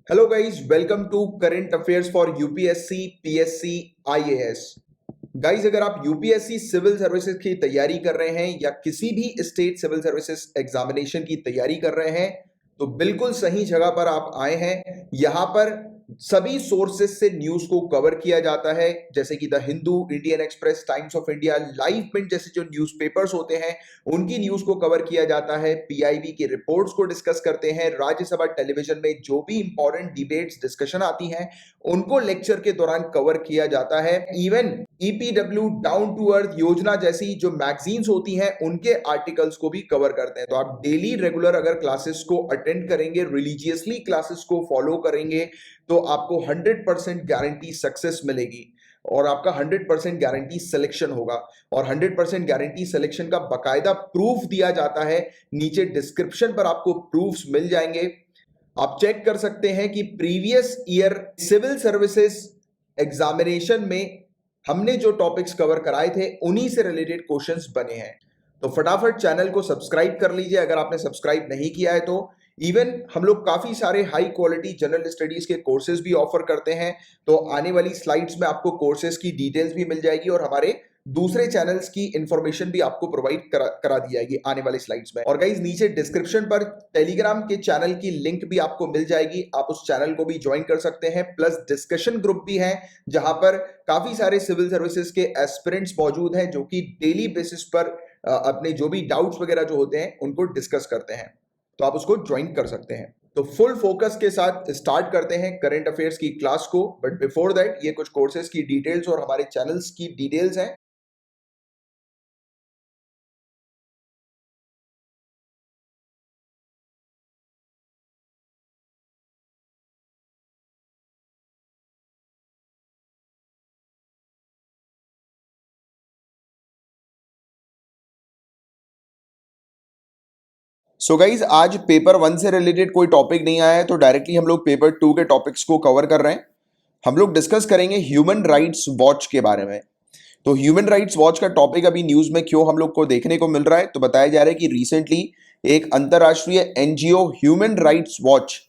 Hello guys, welcome to current affairs for UPSC PSC IAS. Guys, अगर आप UPSC civil services की तैयारी कर रहे हैं या किसी भी स्टेट सिविल सर्विसेज एग्जामिनेशन की तैयारी कर रहे हैं तो बिल्कुल सही जगह पर आप आए हैं। यहां पर सभी सोर्सेज से न्यूज को कवर किया जाता है, जैसे कि the Hindu, Indian Express, Times of India, Live Mint जैसे जो न्यूज़पेपर्स होते हैं उनकी न्यूज को कवर किया जाता है। पीआईबी की रिपोर्ट्स को डिस्कस करते हैं। राज्यसभा टेलीविजन में जो भी इंपॉर्टेंट डिबेट्स डिस्कशन आती हैं उनको लेक्चर के दौरान कवर किया जाता है। Even EPW, down to earth Yojana जैसी जो मैगजीन्स होती हैं उनके आर्टिकल्स को भी कवर करते हैं। तो आप डेली रेगुलर अगर क्लासेस को अटेंड करेंगे, रिलीजियसली क्लासेस को फॉलो करेंगे तो आपको 100% गारंटी सक्सेस मिलेगी और आपका 100% गारंटी सिलेक्शन होगा। और 100% गारंटी सिलेक्शन का बकायदा प्रूफ दिया जाता है। नीचे डिस्क्रिप्शन पर आपको प्रूफ्स मिल जाएंगे, आप चेक कर सकते हैं कि previous year civil services examination में हमने जो टॉपिक्स कवर कराए थे उन्हीं से रिलेटेड क्वेश्चंस बने हैं। तो फटाफट चैनल को सब्सक्राइब कर लीजिए अगर आपने सब्सक्राइब नहीं किया है तो। इवन हम लोग काफी सारे हाई क्वालिटी जनरल स्टडीज के कोर्सेज भी ऑफर करते हैं। तो आने वाली स्लाइड्स में आपको कोर्सेज की डिटेल्स भी मिल जाएगी और हमारे दूसरे चैनल्स की इंफॉर्मेशन भी आपको प्रोवाइड करा दी जाएगी आने वाली स्लाइड्स में। और गाइस, नीचे डिस्क्रिप्शन पर टेलीग्राम के चैनल की लिंक भी आपको मिल जाएगी, आप उस चैनल को भी ज्वाइन कर सकते हैं। प्लस डिस्कशन ग्रुप भी है जहां पर काफी सारे सिविल सर्विसेज के एस्पिरेंट्स मौजूद हैं जो कि डेली बेसिस पर अपने जो भी डाउट्स वगैरह जो होते हैं उनको डिस्कस करते हैं, तो आप उसको ज्वाइन कर सकते हैं। तो फुल फोकस के साथ स्टार्ट करते हैं करंट अफेयर्स की क्लास को। बट बिफोर दैट ये कुछ कोर्सेज की डिटेल्स और हमारे चैनल्स की डिटेल्स हैं। सो गाइज, आज पेपर 1 से रिलेटेड कोई टॉपिक नहीं आया है तो डायरेक्टली हम लोग पेपर 2 के टॉपिक्स को कवर कर रहे हैं। हम लोग डिस्कस करेंगे ह्यूमन राइट्स वॉच के बारे में। तो ह्यूमन राइट्स वॉच का टॉपिक अभी न्यूज में क्यों हम लोग को देखने को मिल रहा है, तो बताया जा रहा है कि रिसेंटली एक अंतरराष्ट्रीय एनजीओ ह्यूमन राइट्स वॉच,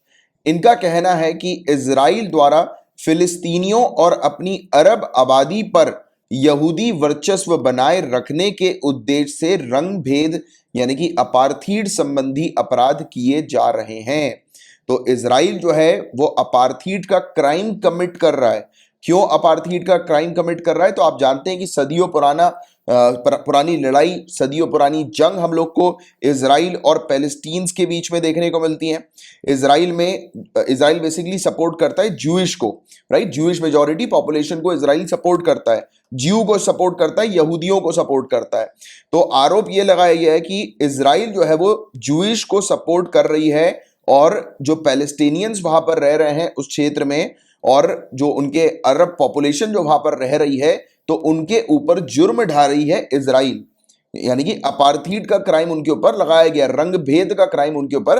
इनका कहना है कि इजराइल द्वारा फिलिस्तीनियों और अपनी अरब आबादी पर यहूदी वर्चस्व बनाए रखने के उद्देश्य से रंग भेद यानी कि अपार्थीड संबंधी अपराध किए जा रहे हैं। तो इजराइल जो है वो अपार्थीड का क्राइम कमिट कर रहा है। क्यों अपार्थीड का क्राइम कमिट कर रहा है, तो आप जानते हैं कि सदियों पुरानी लड़ाई, सदियों पुरानी जंग हम लोग को इजराइल और पैलेस्टीन्स के बीच में देखने को मिलती है। इजराइल बेसिकली सपोर्ट करता है ज्यूइश को, राइट। ज्यूइश मेजॉरिटी पॉपुलेशन को इजराइल सपोर्ट करता है, ज्यू को सपोर्ट करता है, यहूदियों को सपोर्ट करता है। तो आरोप यह लगाया गया है कि इजराइल जो है वो ज्यूइश को सपोर्ट कर रही है और जो पैलेस्टीनियंस वहां पर रह रहे हैं उस क्षेत्र में और जो उनके अरब पॉपुलेशन जो वहां पर रह रही है तो उनके ऊपर जुर्म ढा रही है इजराइल। यानी कि अपार्थीड का क्राइम उनके ऊपर लगाया गया, रंग भेद का क्राइम उनके ऊपर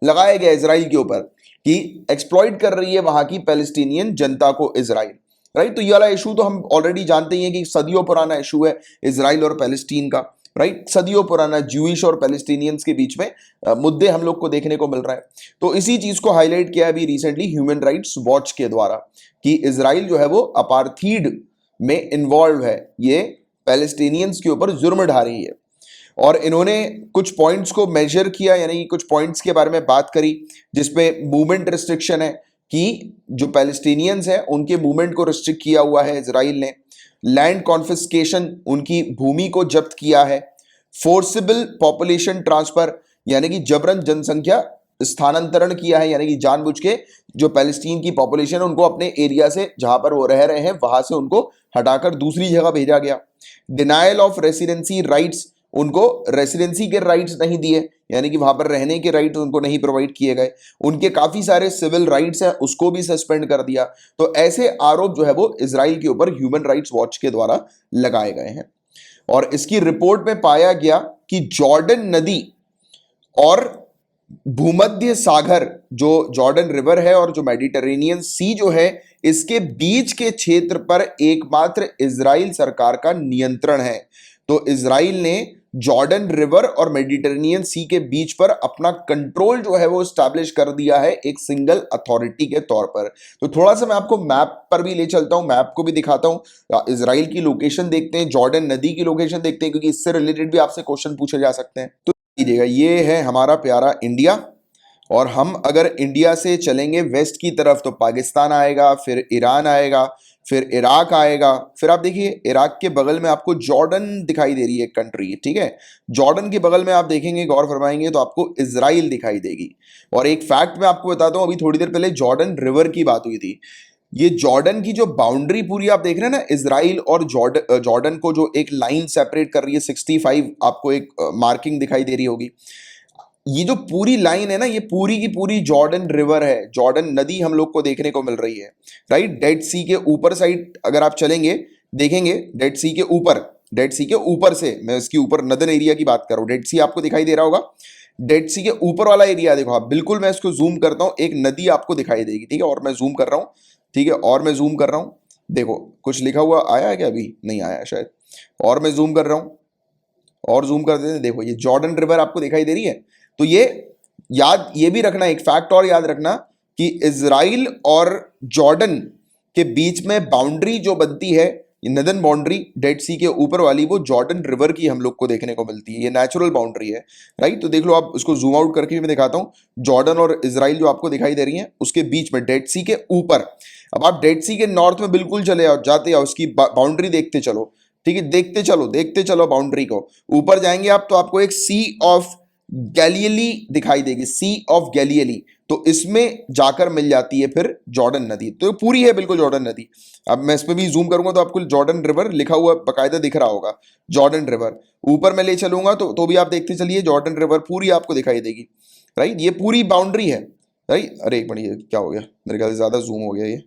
लगाया गया इजराइल के ऊपर कि एक्सप्लॉइट कर रही है वहां की पैलेस्टीनियन जनता को इजराइल, राइट। तो ये वाला इशू तो हम ऑलरेडी जानते ही हैं कि सदियों पुराना इशू है इजराइल और पैलेस्टीन का, राइट। सदियों पुराना ज्यूइश और पैलेस्टीनियंस के बीच में मुद्दे हम लोग को देखने को मिल रहा है। तो इसी चीज को हाईलाइट किया अभी रिसेंटली ह्यूमन राइट्स वॉच के द्वारा कि इजराइल जो है वो अपार्थीड में इन्वॉल्व है, ये पैलेस्टीनियंस के ऊपर जुर्म ढा रही है। और इन्होंने कुछ पॉइंट्स को मेजर किया, यानी कि कुछ पॉइंट्स के बारे में बात करी जिसपे मूवमेंट रिस्ट्रिक्शन है कि जो पैलेस्टीनियंस हैं उनके मूवमेंट को रिस्ट्रिक्ट किया हुआ है इजराइल ने। लैंड कॉन्फिस्केशन, उनकी भूमि को जब्त किया है। फोर्सिबल पॉपुलेशन ट्रांसफर यानी कि जबरन जनसंख्या स्थानांतरण किया है, यानी कि जानबूझ के जो पैलेस्टीन की पॉपुलेशन है उनको अपने एरिया से जहां पर वो रह रहे हैं वहां से उनको हटाकर दूसरी जगह भेजा गया। डिनायल ऑफ रेसिडेंसी राइट्स, उनको रेसिडेंसी के राइट्स नहीं दिए, यानी कि वहां पर रहने के राइट उनको नहीं प्रोवाइड किए गए। उनके काफी सारे सिविल राइट्स हैं उसको भी सस्पेंड कर दिया। तो ऐसे आरोप जो है वो इजराइल के ऊपर ह्यूमन राइट्स वॉच के द्वारा लगाए गए हैं। और इसकी रिपोर्ट में पाया गया कि जॉर्डन नदी और भूमध्य सागर, जो जॉर्डन रिवर है और जो मेडिटेरेनियन सी जो है, इसके बीच के क्षेत्र पर एकमात्र इजराइल सरकार का नियंत्रण है। तो इजराइल ने जॉर्डन रिवर और मेडिटेरेनियन सी के बीच पर अपना कंट्रोल जो है वो स्टैब्लिश कर दिया है एक सिंगल अथॉरिटी के तौर पर। तो थोड़ा सा मैं आपको मैप पर भी ले चलता हूं, मैप को भी दिखाता हूं, इजराइल की लोकेशन देखते हैं, जॉर्डन नदी की लोकेशन देखते हैं, क्योंकि इससे रिलेटेड भी आपसे क्वेश्चन पूछे जा सकते हैं। तो देखिएगा, ये है हमारा प्यारा इंडिया, और हम अगर इंडिया से चलेंगे वेस्ट की तरफ तो पाकिस्तान आएगा, फिर ईरान आएगा, फिर इराक आएगा, फिर आप देखिए इराक के बगल में आपको जॉर्डन दिखाई दे रही है कंट्री, ठीक है। जॉर्डन के बगल में आप देखेंगे, गौर फरमाएंगे तो आपको इजराइल दिखाई देगी। और एक फैक्ट मैं आपको बताता हूं, अभी थोड़ी देर पहले जॉर्डन रिवर की बात हुई थी। ये जॉर्डन की जो बाउंड्री पूरी आप देख रहे हैं ना, इजराइल और जॉर्डन को जो एक लाइन सेपरेट कर रही है 65, आपको एक मार्किंग दिखाई दे रही होगी। ये जो पूरी लाइन है ना, ये पूरी की पूरी जॉर्डन रिवर है, जॉर्डन नदी हम लोग को देखने को मिल रही है, राइट। डेड सी के ऊपर साइड अगर आप चलेंगे, देखेंगे डेड सी के ऊपर, डेड सी के ऊपर से, मैं इसकी ऊपर नदन एरिया की बात कर रहा हूं, डेड सी आपको दिखाई दे रहा होगा। डेड सी के ऊपर वाला एरिया देखो आप, बिल्कुल मैं इसको जूम करता हूं, एक नदी आपको दिखाई देगी, ठीक है। और मैं जूम कर रहा हूं, ठीक है, और मैं जूम कर रहा हूं, देखो कुछ लिखा हुआ आया है क्या? अभी नहीं आया शायद। और मैं जूम कर रहा हूं, और जूम कर देते हैं, देखो ये जॉर्डन रिवर आपको दिखाई दे रही है। तो ये भी रखना, एक फैक्ट और याद रखना कि इजराइल और जॉर्डन के बीच में बाउंड्री जो बनती है, ये नदन बाउंड्री डेड सी के ऊपर वाली, वो जॉर्डन रिवर की हम लोग को देखने को मिलती है, ये नेचुरल बाउंड्री है, राइट। तो देख लो आप, उसको जूम आउट करके भी मैं दिखाता हूं, जॉर्डन और इजराइल जो आपको दिखाई दे रही है उसके बीच में डेड सी के ऊपर। अब आप डेड सी के नॉर्थ में बिल्कुल चले आओ, जाते आओ, उसकी बाउंड्री देखते चलो, ठीक है, देखते चलो बाउंड्री को। ऊपर जाएंगे आप तो आपको एक सी ऑफ गैलियली दिखाई देगी, सी ऑफ गैलियली, तो इसमें जाकर मिल जाती है फिर जॉर्डन नदी। तो पूरी है बिल्कुल जॉर्डन नदी। अब मैं इस पे भी जूम करूंगा तो आपको जॉर्डन रिवर लिखा हुआ बकायदा दिख रहा होगा, जॉर्डन रिवर। ऊपर मैं ले चलूंगा तो भी आप देखते चलिए, जॉर्डन रिवर पूरी आपको दिखाई देगी, राइट। ये पूरी बाउंड्री है, राइट। अरे एक मिनट, ये क्या हो गया, मेरे ख्याल से ज्यादा जूम हो गया ये।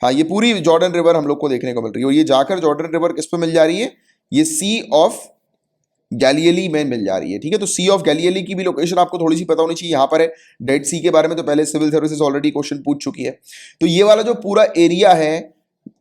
हाँ, ये पूरी जॉर्डन रिवर हम लोग को देखने को मिल रही है, और ये जाकर जॉर्डन रिवर किस पे मिल जा रही है, ये सी ऑफ गैलियली में मिल जा रही है, ठीक है। तो सी ऑफ गैलियली की भी लोकेशन आपको थोड़ी सी पता होनी चाहिए, यहां पर है। डेड सी के बारे में तो पहले सिविल सर्विसेज ऑलरेडी क्वेश्चन पूछ चुकी है। तो ये वाला जो पूरा एरिया है,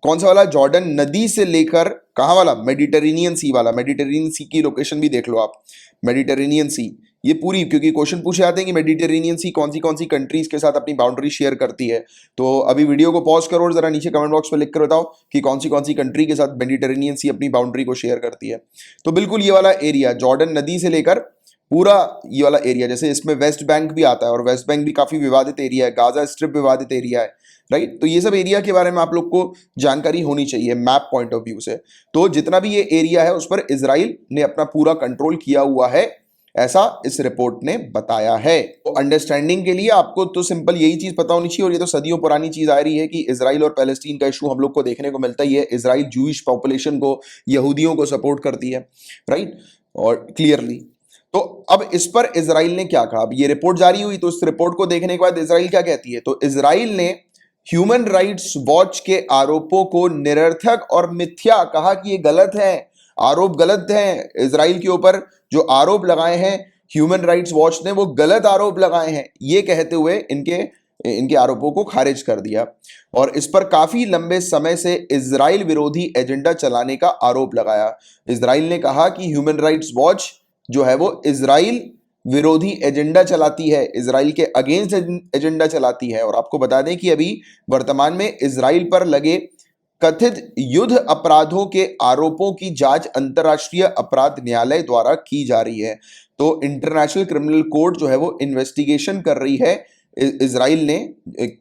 कौन सा वाला, जॉर्डन नदी से लेकर कहां वाला, मेडिटेरेनियन सी वाला, मेडिटेरेनियन सी की लोकेशन भी देख लो आप, मेडिटेरेनियन सी ये पूरी, क्योंकि क्वेश्चन पूछे जाते हैं कि मेडिटेरेनियन सी कौन सी कंट्रीज के साथ अपनी बाउंड्री शेयर करती है। तो अभी वीडियो को पॉज करो और जरा नीचे कमेंट बॉक्स में लिख कर बताओ कि कौन सी कंट्री के साथ मेडिटेरेनियन सी अपनी बाउंड्री को शेयर करती है। तो बिल्कुल ये वाला एरिया जॉर्डन नदी से लेकर पूरा ये वाला एरिया, जैसे इसमें वेस्ट बैंक भी आता है, और वेस्ट बैंक भी काफी विवादित एरिया है, गाजा स्ट्रिप विवादित एरिया है, राइट। तो ये सब एरिया के बारे में आप लोग को जानकारी होनी चाहिए मैप पॉइंट ऑफ व्यू से। तो जितना भी ये एरिया है उस पर इजराइल ने अपना पूरा कंट्रोल किया हुआ है, ऐसा इस रिपोर्ट ने बताया है। तो अंडरस्टैंडिंग के लिए आपको तो सिंपल यही चीज पता होनी चाहिए, और ये तो सदियों पुरानी चीज आ रही है कि इजराइल और पैलेस्टीन का इशू हम लोग को देखने को मिलता ही है। इजराइल जूइश पॉपुलेशन को, यहूदियों को सपोर्ट करती है, राइट, और क्लियरली। तो अब इस पर इजराइल ने क्या कहा, अब ये रिपोर्ट जारी हुई तो इस रिपोर्ट को देखने के बाद इजराइल क्या कहती है। तो इजराइल ने ह्यूमन राइट्स वॉच के आरोपों को निरर्थक और मिथ्या कहा कि ये गलत है, आरोप गलत हैं। इजराइल के ऊपर जो आरोप लगाए हैं ह्यूमन राइट्स वॉच ने, वो गलत आरोप लगाए हैं, ये कहते हुए इनके आरोपों को खारिज कर दिया। और इस पर काफी लंबे समय से इजराइल विरोधी एजेंडा चलाने का आरोप लगाया। इजराइल ने कहा कि ह्यूमन राइट्स वॉच जो है वो इजराइल विरोधी एजेंडा चलाती है, इजराइल के अगेंस्ट एजेंडा चलाती है। और आपको बता दें कि अभी वर्तमान में इजराइल पर लगे कथित युद्ध अपराधों के आरोपों की जांच अंतर्राष्ट्रीय अपराध न्यायालय द्वारा की जा रही है। तो इंटरनेशनल क्रिमिनल कोर्ट जो है वो इन्वेस्टिगेशन कर रही है इजराइल ने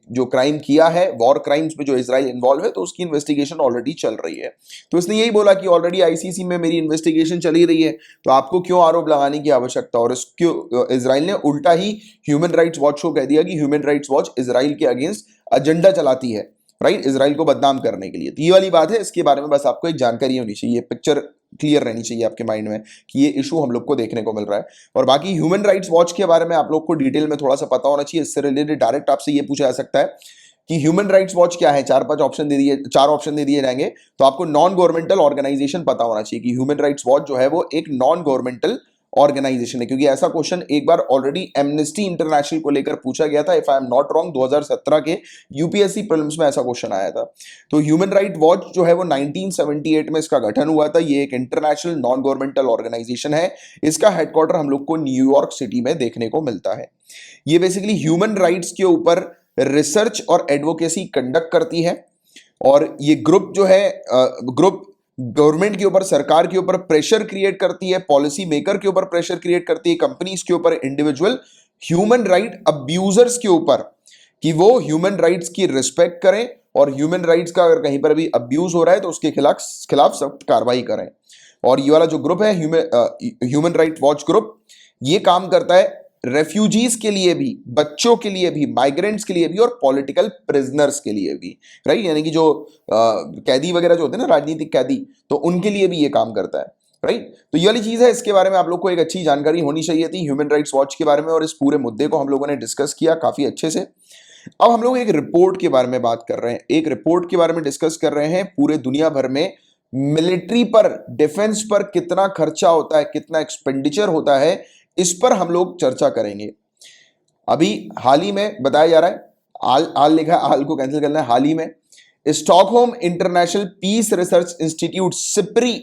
जो क्राइम किया है, वॉर क्राइम्स में जो इजराइल इन्वॉल्व है, तो उसकी इन्वेस्टिगेशन ऑलरेडी चल रही है। तो इसने यही बोला कि ऑलरेडी आईसीसी में मेरी इन्वेस्टिगेशन चली रही है, तो आपको क्यों आरोप लगाने की आवश्यकता। और इसको इजराइल ने उल्टा ही ह्यूमन राइट्स वॉच को कह दिया कि ह्यूमन राइट्स वॉच इजराइल के अगेंस्ट एजेंडा चलाती है, राइट, इजराइल को बदनाम करने के लिए। तो ये वाली बात है, इसके बारे में बस आपको एक जानकारी होनी चाहिए, पिक्चर क्लियर रहनी चाहिए आपके माइंड में कि ये इशू हम लोग को देखने को मिल रहा है। और बाकी ह्यूमन राइट्स वॉच के बारे में आप लोग को डिटेल में थोड़ा सा पता होना चाहिए। इससे रिलेटेड डायरेक्ट आपसे ये पूछा जा सकता है कि ह्यूमन राइट्स वॉच क्या है, 4 ऑप्शन दे दिए जाएंगे, तो आपको नॉन गवर्नमेंटल ऑर्गेनाइजेशन पता होना चाहिए कि ह्यूमन राइट्स वॉच जो है वो एक नॉन गवर्नमेंटल ऑर्गेनाइजेशन है, क्योंकि ऐसा क्वेश्चन एक बार ऑलरेडी एमनेस्टी इंटरनेशनल को लेकर पूछा गया था, if I am not wrong 2017 के यूपीएससी प्रीलिम्स में ऐसा क्वेश्चन आया था। तो ह्यूमन राइट वॉच जो है वो 1978 में इसका गठन हुआ था। ये एक इंटरनेशनल नॉन गवर्नमेंटल ऑर्गेनाइजेशन है। इसका हेडक्वार्टर हम लोग को न्यूयॉर्क सिटी में देखने को मिलता है। ये बेसिकली ह्यूमन राइट्स के ऊपर रिसर्च और एडवोकेसी कंडक्ट करती है, और ये ग्रुप जो है ग्रुप गवर्नमेंट के ऊपर, सरकार के ऊपर प्रेशर क्रिएट करती है, पॉलिसी मेकर के ऊपर प्रेशर क्रिएट करती है, कंपनीज के ऊपर, इंडिविजुअल ह्यूमन राइट अब्यूजर्स के ऊपर, कि वो ह्यूमन राइट्स की रिस्पेक्ट करें और ह्यूमन राइट्स का अगर कहीं पर भी अब्यूज हो रहा है तो उसके खिलाफ सख्त कार्रवाई करें। और ये वाला जो ग्रुप है ह्यूमन राइट वॉच ग्रुप, ये काम करता है रेफ्यूजीज के लिए भी, बच्चों के लिए भी, माइग्रेंट्स के लिए भी, और पॉलिटिकल प्रिजनर्स के लिए भी, राइट। यानी कि जो कैदी वगैरह जो होते हैं ना, राजनीतिक कैदी, तो उनके लिए भी ये काम करता है, राइट। तो ये वाली चीज है, इसके बारे में आप लोग को एक अच्छी जानकारी होनी चाहिए थी ह्यूमन राइट्स वॉच के बारे में, और इस पूरे मुद्दे को हम लोगों ने डिस्कस किया काफी अच्छे से। अब हम लोग एक रिपोर्ट के बारे में बात कर रहे हैं, एक रिपोर्ट के बारे में डिस्कस कर रहे हैं। पूरे दुनिया भर में मिलिट्री पर, डिफेंस पर कितना खर्चा होता है, कितना एक्सपेंडिचर होता है, इस पर हम लोग चर्चा करेंगे। अभी हाल ही में बताया जा रहा है, आल लिखा है, आल को कैंसिल करना है, हाल ही में Stockholm International Peace Research Institute SIPRI,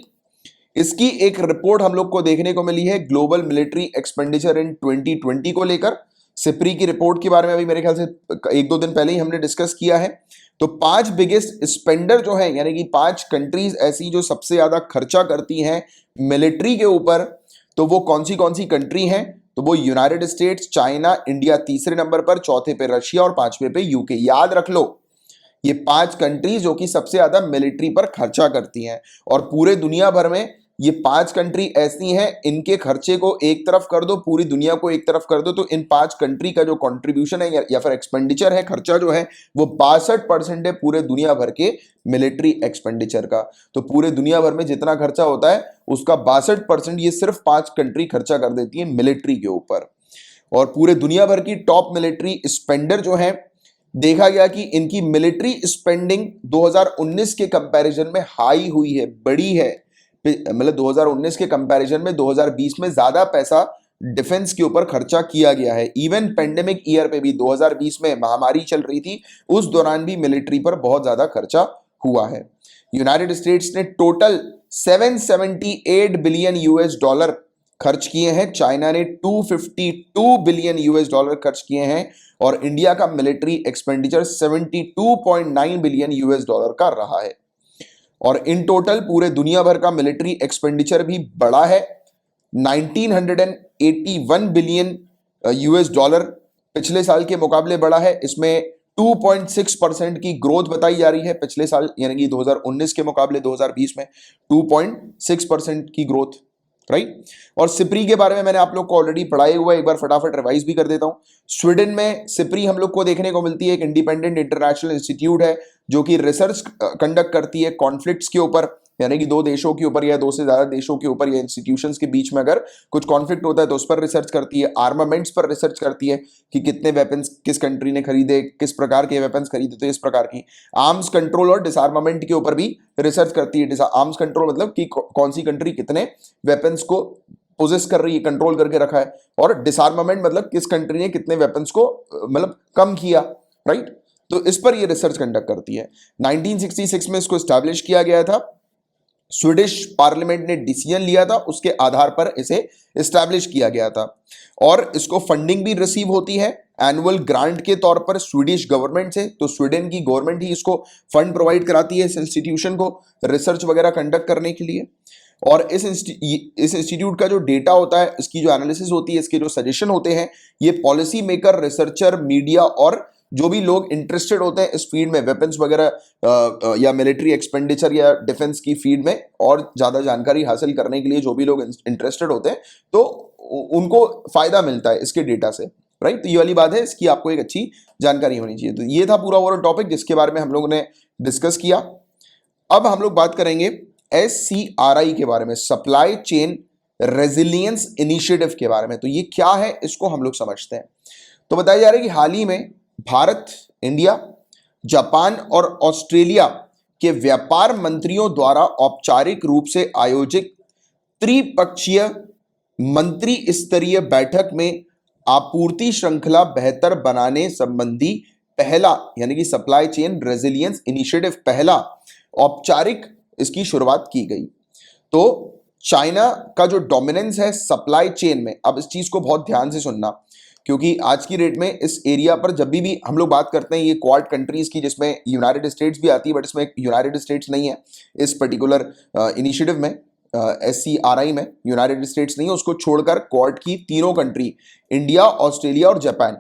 इसकी एक रिपोर्ट हम लोग को देखने को मिली है ग्लोबल मिलिट्री एक्सपेंडिचर इन 2020 को लेकर। सिप्री की रिपोर्ट के बारे में अभी मेरे ख्याल से 1-2 दिन पहले ही हमने डिस्कस किया है। तो 5 बिगेस्ट स्पेंडर जो है, यानी कि 5 कंट्रीज ऐसी जो सबसे ज्यादा खर्चा करती हैं मिलिट्री के ऊपर, तो वो कौन सी कंट्री हैं? तो वो यूनाइटेड स्टेट्स, चाइना, इंडिया तीसरे नंबर पर, चौथे पे रशिया और 5वें पे यूके। याद रख लो, ये 5 कंट्रीज जो कि सबसे ज्यादा मिलिट्री पर खर्चा करती हैं। और पूरे दुनिया भर में ये 5 कंट्री ऐसी हैं, इनके खर्चे को एक तरफ कर दो, पूरी दुनिया को एक तरफ कर दो, तो इन 5 कंट्री का जो कंट्रीब्यूशन है या फिर एक्सपेंडिचर है, खर्चा जो है, वो 62% है पूरे दुनिया भर के मिलिट्री एक्सपेंडिचर का। तो पूरे दुनिया भर में जितना खर्चा होता है उसका 62% ये सिर्फ 5 कंट्री खर्चा कर देती है मिलिट्री के ऊपर। और पूरे दुनिया भर की टॉप मिलिट्री स्पेंडर जो है, देखा गया कि इनकी मिलिट्री स्पेंडिंग 2019 के कंपैरिजन में हाई हुई है, बड़ी है। मतलब 2019 के कंपैरिजन में 2020 में ज्यादा पैसा डिफेंस के ऊपर खर्चा किया गया है। इवन पेंडेमिक ईयर पे भी 2020 में महामारी चल रही थी, उस दौरान भी मिलिट्री पर बहुत ज्यादा खर्चा हुआ है। यूनाइटेड स्टेट्स ने टोटल 778 बिलियन यूएस डॉलर खर्च किए हैं, चाइना ने 252 बिलियन यूएस डॉलर खर्च किए हैं, और इंडिया का military expenditure 72.9 billion US dollar का रहा है। और इन टोटल पूरे दुनिया भर का मिलिट्री एक्सपेंडिचर भी बड़ा है, 1981 बिलियन यूएस डॉलर पिछले साल के मुकाबले बढ़ा है। इसमें 2.6% की ग्रोथ बताई जा रही है पिछले साल, यानी कि 2019 के मुकाबले 2020 में 2.6% की ग्रोथ, राइट। और सिप्री के बारे में मैंने आप लोग को ऑलरेडी पढ़ाया हुआ है, एक बार फटाफट रिवाइज भी कर देता हूं। स्वीडन में सिप्री हम लोग को देखने को मिलती है, एक इंडिपेंडेंट इंटरनेशनल इंस्टीट्यूट है जो कि रिसर्च कंडक्ट करती है कॉन्फ्लिक्ट्स के ऊपर, यानी कि 2 देशों के ऊपर या 2 से ज्यादा देशों के ऊपर या इंस्टीट्यूशंस के बीच में अगर कुछ कॉन्फ्लिक्ट होता है तो उस पर रिसर्च करती है। आर्मामेंट्स पर रिसर्च करती है कि कितने वेपन्स किस कंट्री ने खरीदे, किस प्रकार के वेपन्स खरीदे, तो इस प्रकार की। आर्म्स कंट्रोल और डिसआर्मामेंट के ऊपर भी रिसर्च करती है। आर्म्स कंट्रोल मतलब कि कौन सी कंट्री कितने वेपन्स को पोजेस कर रही है, कंट्रोल करके रखा है, और डिसआर्मामेंट मतलब किस कंट्री ने कितने वेपन्स को मतलब कम किया, राइट। तो इस पर ये रिसर्च कंडक्ट करती है। 1966 में इसको एस्टैब्लिश किया गया था, स्वीडिश पार्लियामेंट ने डिसीजन लिया था, उसके आधार पर इसे एस्टैब्लिश किया गया था। और इसको फंडिंग भी रिसीव होती है एनुअल ग्रांट के तौर पर स्वीडिश गवर्नमेंट से। तो स्वीडन की गवर्नमेंट ही इसको फंड प्रोवाइड कराती है इस इंस्टीट्यूशन को रिसर्च वगैरह कंडक्ट करने के लिए। और इस इंस्टीट्यूट का जो डेटा होता है, इसकी जो एनालिसिस होती है, इसके जो सजेशन होते हैं, ये पॉलिसी मेकर, रिसर्चर, मीडिया और जो भी लोग इंटरेस्टेड होते हैं इस फील्ड में, वेपन्स वगैरह या मिलिट्री एक्सपेंडिचर या डिफेंस की फील्ड में और ज्यादा जानकारी हासिल करने के लिए जो भी लोग इंटरेस्टेड होते हैं, तो उनको फायदा मिलता है इसके डेटा से, राइट। तो ये वाली बात है, इसकी आपको एक अच्छी जानकारी होनी चाहिए। तो ये था पूरा ओवरऑल टॉपिक जिसके बारे में हम लोगों ने डिस्कस किया। अब हम लोग बात करेंगे SCRI के बारे में, सप्लाई चेन रेजिलियंस इनिशिएटिव के बारे में। तो ये क्या है, इसको हम लोग समझते हैं। तो बताया जा रहा है कि हाल ही में भारत, इंडिया, जापान और ऑस्ट्रेलिया के व्यापार मंत्रियों द्वारा औपचारिक रूप से आयोजित त्रिपक्षीय मंत्री स्तरीय बैठक में आपूर्ति श्रृंखला बेहतर बनाने संबंधी पहला यानी कि सप्लाई चेन रेजिलियंस इनिशिएटिव पहला औपचारिक इसकी शुरुआत की गई। तो चाइना का जो डोमिनेंस है सप्लाई चेन में, अब इस चीज को बहुत ध्यान से सुनना, क्योंकि आज की डेट में इस एरिया पर जब भी हम लोग बात करते हैं ये क्वाड कंट्रीज की, जिसमें यूनाइटेड स्टेट्स भी आती है, बट इसमें यूनाइटेड स्टेट्स नहीं है इस पर्टिकुलर इनिशिएटिव में, SCRI में यूनाइटेड स्टेट्स नहीं है, उसको छोड़कर क्वाड की तीनों कंट्री इंडिया, ऑस्ट्रेलिया और जापान,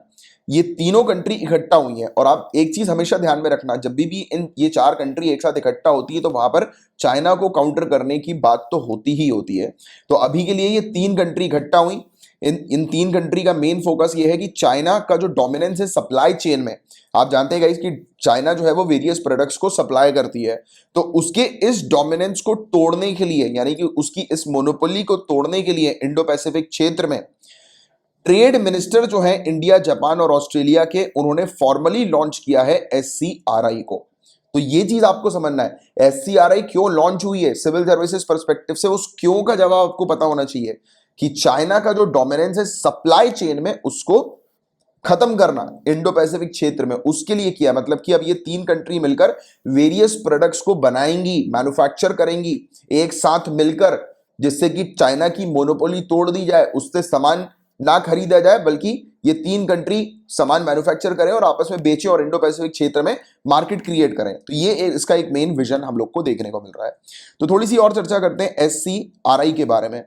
ये तीनों कंट्री इकट्ठा हुई हैं। और आप एक चीज हमेशा ध्यान में रखना, जब भी इन ये चार कंट्री एक साथ इकट्ठा होती है तो वहां पर चाइना को काउंटर करने की बात तो होती ही होती है। तो अभी के लिए ये तीन कंट्री इकट्ठा हुई। इन तीन कंट्री का मेन फोकस ये है कि चाइना का जो डोमिनेंस है सप्लाई चेन में, आप जानते हैं गाइस कि चाइना जो है वो वेरियस प्रोडक्ट्स को सप्लाई करती है, तो उसके इस डोमिनेंस को तोड़ने के लिए, यानी कि उसकी इस मोनोपोली को तोड़ने के लिए इंडो पैसिफिक क्षेत्र में ट्रेड मिनिस्टर जो है इंडिया, जापान और ऑस्ट्रेलिया के, उन्होंने फॉर्मली लॉन्च किया है SCRI को। तो ये चीज आपको समझना है, SCRI क्यों लॉन्च हुई है सिविल सर्विसेज पर्सपेक्टिव से, उस क्यों का जवाब आपको पता होना चाहिए कि चाइना का जो डोमिनेंस है सप्लाई चेन में उसको खत्म करना इंडो पैसिफिक क्षेत्र में, उसके लिए किया। मतलब कि अब ये तीन कंट्री मिलकर वेरियस प्रोडक्ट्स को बनाएंगी, मैन्युफैक्चर करेंगी एक साथ मिलकर, जिससे कि चाइना की मोनोपोली तोड़ दी जाए, उससे सामान ना खरीदा जाए, बल्कि ये तीन कंट्री सामान मैन्युफैक्चर करें और आपस में बेचें और इंडो पैसिफिक क्षेत्र में मार्केट क्रिएट करें। तो ये इसका एक मेन विजन हम लोग को देखने को मिल रहा है। तो थोड़ी सी और चर्चा करते हैं SCRI के बारे में।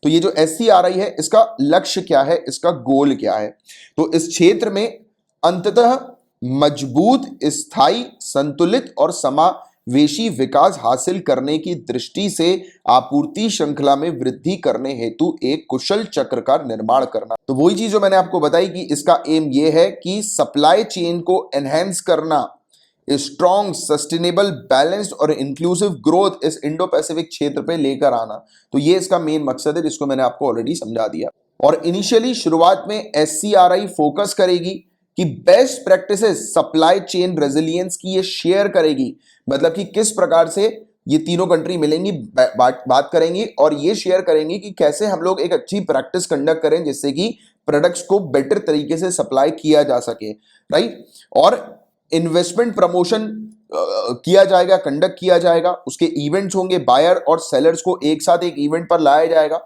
तो ये जो SCRI है इसका लक्ष्य क्या है, इसका गोल क्या है? तो इस क्षेत्र में अंततः मजबूत, स्थायी, संतुलित और समावेशी विकास हासिल करने की दृष्टि से आपूर्ति श्रृंखला में वृद्धि करने हेतु एक कुशल चक्र का निर्माण करना। तो वही चीज जो मैंने आपको बताई कि इसका एम यह है कि सप्लाई चेन को एनहेंस करना, स्ट्रॉन्ग, सस्टेनेबल, बैलेंस्ड और इंक्लूसिव ग्रोथ इस इंडो पैसिफिक क्षेत्र पे लेकर आना। तो ये इसका मेन मकसद है, जिसको मैंने आपको ऑलरेडी समझा दिया। और इनिशियली शुरुआत में SCRI फोकस करेगी कि best practices supply chain resilience की ये शेयर करेगी, मतलब कि किस प्रकार से ये तीनों कंट्री मिलेंगी, बात करेंगी और ये शेयर करेंगी कि कैसे हम लोग एक अच्छी प्रैक्टिस कंडक्ट करें जिससे कि प्रोडक्ट्स को बेटर तरीके से सप्लाई किया जा सके, राइट। और इन्वेस्टमेंट प्रमोशन किया जाएगा, कंडक्ट किया जाएगा, उसके इवेंट्स होंगे, बायर और सेलर्स को एक साथ एक इवेंट पर लाया जाएगा,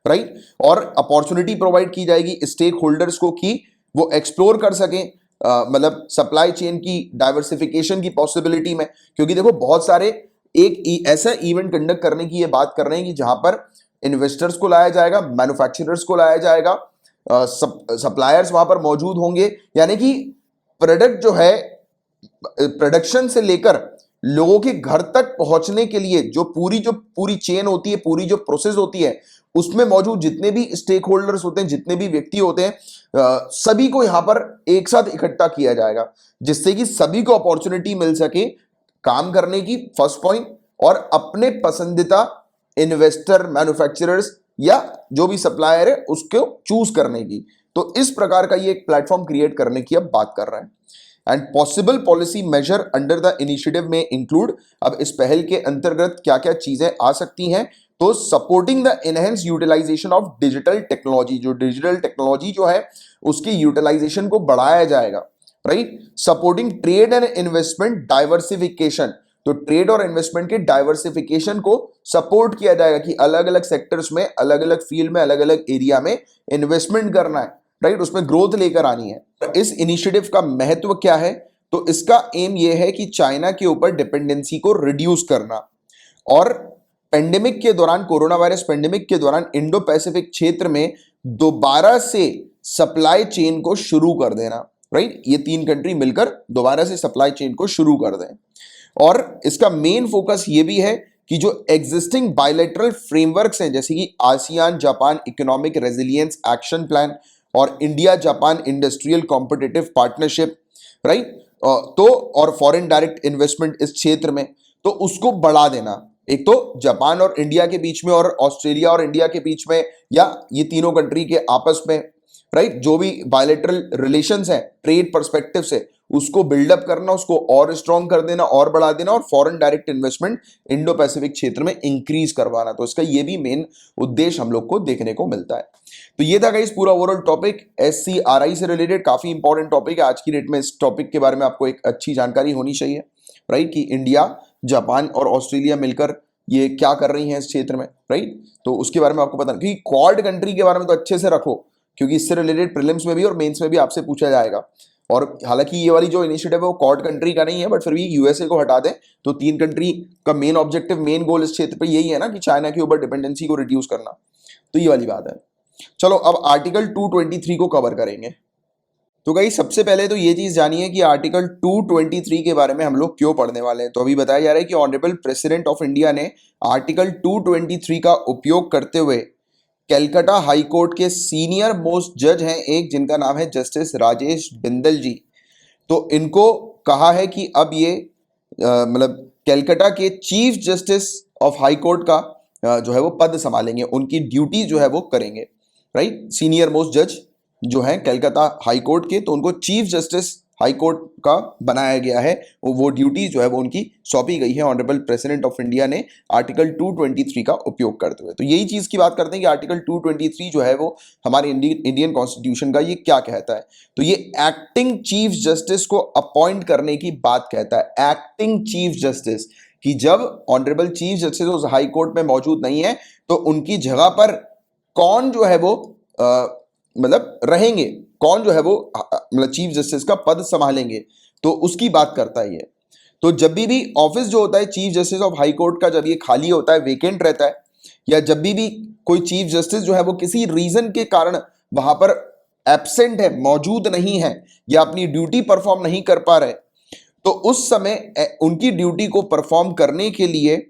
राइट। और अपॉर्चुनिटी प्रोवाइड की जाएगी स्टेक होल्डर्स को कि वो एक्सप्लोर कर सकें, मतलब सप्लाई चेन की डाइवर्सिफिकेशन की पॉसिबिलिटी में। क्योंकि देखो बहुत सारे एक ऐसा इवेंट कंडक्ट करने की ये बात कर रहे हैं कि जहां पर इन्वेस्टर्स को लाया जाएगा, मैन्युफैक्चरर्स को लाया जाएगा, सप्लायर्स वहां पर मौजूद होंगे, यानी कि प्रोडक्ट जो है प्रोडक्शन से लेकर लोगों के घर तक पहुंचने के लिए जो पूरी चेन होती है, पूरी जो प्रोसेस होती है, उसमें मौजूद जितने भी स्टेक होल्डर्स होते हैं, जितने भी व्यक्ति होते हैं, सभी को यहां पर एक साथ इकट्ठा किया जाएगा, जिससे कि सभी को अपॉर्चुनिटी मिल सके काम करने की, फर्स्ट पॉइंट, और अपने पसंदीदा इन्वेस्टर, मैन्युफैक्चरर्स या जो भी सप्लायर है उसको चूज करने की। तो इस प्रकार का ये एक प्लेटफॉर्म क्रिएट करने की अब बात कर रहे हैं। And possible policy measure under the initiative में इंक्लूड, अब इस पहल के अंतर्गत क्या क्या चीजें आ सकती हैं, तो supporting the enhance utilization of digital technology, जो डिजिटल टेक्नोलॉजी जो है उसकी यूटिलाइजेशन को बढ़ाया जाएगा, right. Supporting trade and investment diversification, तो ट्रेड और इन्वेस्टमेंट के डाइवर्सिफिकेशन को सपोर्ट किया जाएगा कि अलग अलग सेक्टर्स में, अलग अलग फील्ड में, अलग अलग एरिया में इन्वेस्टमेंट करना है, राइट, उसमें ग्रोथ लेकर आनी है। इस इनिशिएटिव का महत्व क्या है, तो इसका एम यह है कि चाइना के ऊपर डिपेंडेंसी को रिड्यूस करना और पेंडेमिक के दौरान, कोरोना वायरस पेंडेमिक के दौरान इंडो पैसिफिक क्षेत्र में दोबारा से सप्लाई चेन को शुरू कर देना, राइट। ये तीन कंट्री मिलकर दोबारा से सप्लाई चेन को शुरू कर दें। और इसका मेन फोकस ये भी है कि जो एग्जिस्टिंग बायलैटरल फ्रेमवर्क्स हैं, जैसे कि ASEAN Japan economic resilience action plan और India Japan industrial competitive partnership, right, तो और फॉरेन डायरेक्ट इन्वेस्टमेंट इस क्षेत्र में, तो उसको बढ़ा देना। एक तो जापान और इंडिया के बीच में और ऑस्ट्रेलिया और इंडिया के बीच में, या ये तीनों कंट्री के आपस में, राइट। जो भी बायलैटरल रिलेशंस हैं ट्रेड पर्सपेक्टिव से, उसको बिल्डअप करना, उसको और स्ट्रॉन्ग कर देना और बढ़ा देना, और foreign direct investment Indo Pacific क्षेत्र में इंक्रीज करवाना। तो इसका ये भी मेन उद्देश्य हम लोग को देखने को मिलता है। तो ये था गाइस पूरा ओवरऑल टॉपिक SCRI से रिलेटेड। काफी इंपॉर्टेंट टॉपिक है आज की डेट में। इस टॉपिक के बारे में आपको एक अच्छी जानकारी होनी चाहिए, राइट, कि इंडिया, जापान और ऑस्ट्रेलिया मिलकर ये क्या कर रही हैं इस क्षेत्र में, राइट। तो उसके बारे में आपको पता नहीं, क्वाड कंट्री के बारे में तो अच्छे से रखो, क्योंकि इससे रिलेटेड प्रीलिम्स में भी और मेंस में भी आपसे पूछा जाएगा। और हालांकि ये वाली जो इनिशिएटिव है वो क्वाड कंट्री का नहीं है, बट फिर भी USA को हटा दें तो 3 कंट्री का मेन ऑब्जेक्टिव, मेन गोल इस क्षेत्र पे यही है ना, कि चाइना के ऊपर डिपेंडेंसी को रिड्यूस करना। तो ये वाली बात है। चलो अब आर्टिकल 223 को कवर करेंगे। तो गाइस सबसे पहले तो ये चीज जानिए कि आर्टिकल 223 के बारे में हम लोग क्यों पढ़ने वाले हैं। तो अभी बताया जा रहा है कि ऑनरेबल प्रेसिडेंट ऑफ इंडिया ने आर्टिकल 223 का उपयोग करते हुए कलकत्ता हाई कोर्ट के सीनियर मोस्ट जज हैं एक, जिनका नाम है जस्टिस राजेश बिंदल जी। तो इनको कहा है कि अब ये मतलब कलकत्ता के chief justice of high court का जो है वो पद संभालेंगे, उनकी ड्यूटी जो है वो करेंगे, राइट। सीनियर मोस्ट जज जो है कलकत्ता हाई कोर्ट के, तो उनको चीफ जस्टिस हाई कोर्ट का बनाया गया है। वो ड्यूटी जो है वो उनकी सौंपी गई है ऑनरेबल प्रेसिडेंट ऑफ इंडिया ने आर्टिकल 223 का उपयोग करते हुए। तो यही चीज की बात करते हैं कि आर्टिकल 223 जो है वो हमारे इंडियन कॉन्स्टिट्यूशन का ये क्या कहता है। तो ये एक्टिंग चीफ जस्टिस को अपॉइंट करने की बात कहता है। एक्टिंग चीफ जस्टिस, कि जब ऑनरेबल चीफ जस्टिस उस हाई कोर्ट में मौजूद नहीं है तो उनकी जगह पर कौन जो है वो मतलब रहेंगे, कौन जो है वो मतलब चीफ जस्टिस का पद संभालेंगे, तो उसकी बात करता है ये। तो जब भी ऑफिस जो होता है chief justice of high court का, जब ये खाली होता है, वेकेंट रहता है, या जब भी कोई चीफ जस्टिस जो है वो किसी रीजन के कारण वहां पर एब्सेंट है, मौजूद नहीं है, या अपनी ड्यूटी परफॉर्म नहीं कर पा रहे, तो उस समय उनकी ड्यूटी को परफॉर्म करने के लिए